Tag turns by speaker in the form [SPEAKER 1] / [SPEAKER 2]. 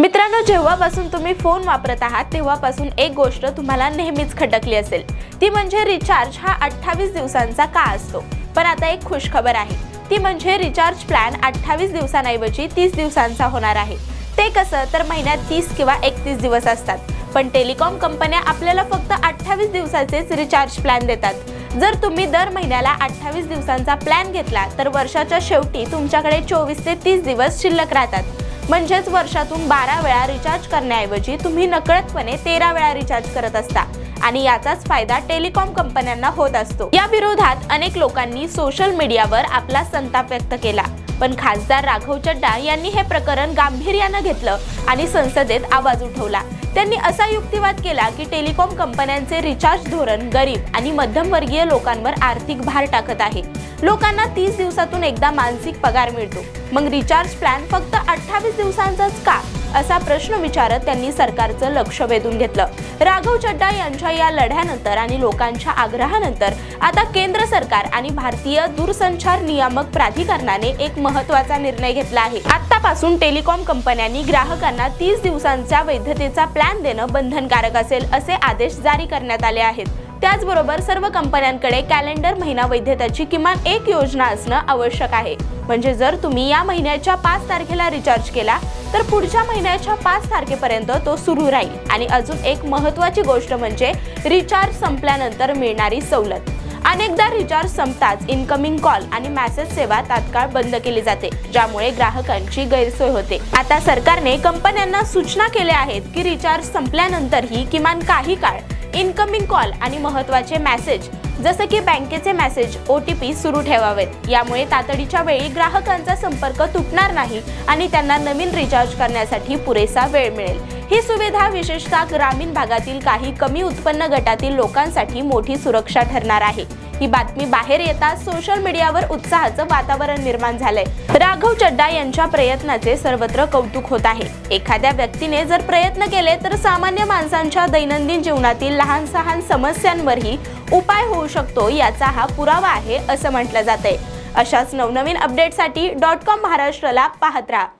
[SPEAKER 1] मित्रांनो, जेव्हापासून तुम्ही फोन वापरत आहात तेव्हापासून एक गोष्ट तुम्हाला नेहमीच खटकली असेल, ती म्हणजे रिचार्ज हा 28 दिवसांचा का असतो। पण आता एक खुशखबर आहे, ती म्हणजे रिचार्ज प्लॅन 28 दिवसांऐवजी 30 दिवसांचा होणार आहे। ते कसं तर महिन्यात 30 किंवा 31 दिवस असतात, पण टेलिकॉम कंपन्या आपल्याला फक्त 28 दिवसाचेच रिचार्ज प्लॅन देतात। जर तुम्ही दर महिन्याला 28 दिवसांचा प्लॅन घेतला तर वर्षाच्या शेवटी तुमच्याकडे 24 ते 30 दिवस शिल्लक राहतात। म्हणजेच वर्षातून 12 वेळा रिचार्ज करण्याऐवजी तुम्ही नकळतपणे 13 वेळा रिचार्ज करत असता आणि याचाच फायदा टेलिकॉम कंपन्यांना होत असतो। या विरोधात अनेक लोकांनी सोशल मीडियावर आपला संताप व्यक्त केला, पण खासदार राघव चड्डा यांनी हे प्रकरण गांभीर्याने घेतलं आणि संसदेत आवाज उठवला। त्यांनी असा युक्तिवाद केला की टेलिकॉम कंपन्यांचे रिचार्ज धोरण गरीब आणि मध्यमवर्गीय लोकांवर आर्थिक भार टाकत आहे। लोकांना 30 दिवसातून एकदा मानसिक पगार मिळतो, मग रिचार्ज प्लॅन फक्त 28 दिवसांचाच का, असा प्रश्न विचारत त्यांनी सरकारचं लक्ष वेधून घेतलं। राघव चड्डा यांच्या या लढ्यानंतर आणि लोकांच्या आग्रहानंतर आता केंद्र सरकार आणि भारतीय दूरसंचार नियामक प्राधिकरणाने एक महत्त्वाचा निर्णय घेतला आहे। आतापासून टेलिकॉम कंपन्यांनी ग्राहकांना 30 दिवसांचा वैधतेचा प्लॅन देणं बंधनकारक असेल असे आदेश जारी करण्यात आले आहेत। त्याचबरोबर सर्व कंपन्यांकडे कॅलेंडर महिना वैधतेची किमान एक योजना असणं आवश्यक आहे। म्हणजे जर तुम्ही या महिन्याच्या 5 तारखेला रिचार्ज केला तर पुढच्या महिन्याच्या 5 तारखेपर्यंत तो सुरू राहील। आणि अजून एक महत्त्वाची गोष्ट म्हणजे रिचार्ज संपल्यानंतर मिळणारी सवलत। अनेकदा रिचार्ज संपताच इनकमिंग कॉल आणि मेसेज सेवा तात्काळ बंद केली जाते, ज्यामुळे ग्राहकांची गैरसोय होते। आता सरकारने कंपन्यांना सूचना केल्या आहेत की रिचार्ज संपल्यानंतरही किमान काही काळ इनकमिंग कॉल आणि महत्त्वाचे मेसेज जसे की बँकेचे मेसेज OTP सुरू ठेवावेत। यामुळे तातडीच्या वेळी ग्राहकांचा संपर्क तुटणार नाही आणि त्यांना नवीन रिचार्ज करण्यासाठी पुरेसा वेळ मिळेल। ही सुविधा विशेषतः ग्रामीण भागातील काही कमी उत्पन्न गटातील लोकांसाठी मोठी सुरक्षा ठरणार आहे। ही बातमी बाहेर येताच सोशल मीडियावर उत्साहाचं वातावरण निर्माण झालंय। राघव चड्डा यांच्या प्रयत्नाचे सर्वत्र कौतुक होत आहे। एखाद्या व्यक्तीने जर प्रयत्न केले तर सामान्य माणसांच्या दैनंदिन जीवनातील लहान सहान समस्यांवरही उपाय होऊ शकतो, याचा हा पुरावा आहे असं म्हटलं जातंय। अशाच नवनवीन अपडेटसाठी .com महाराष्ट्राला पाहत राहा।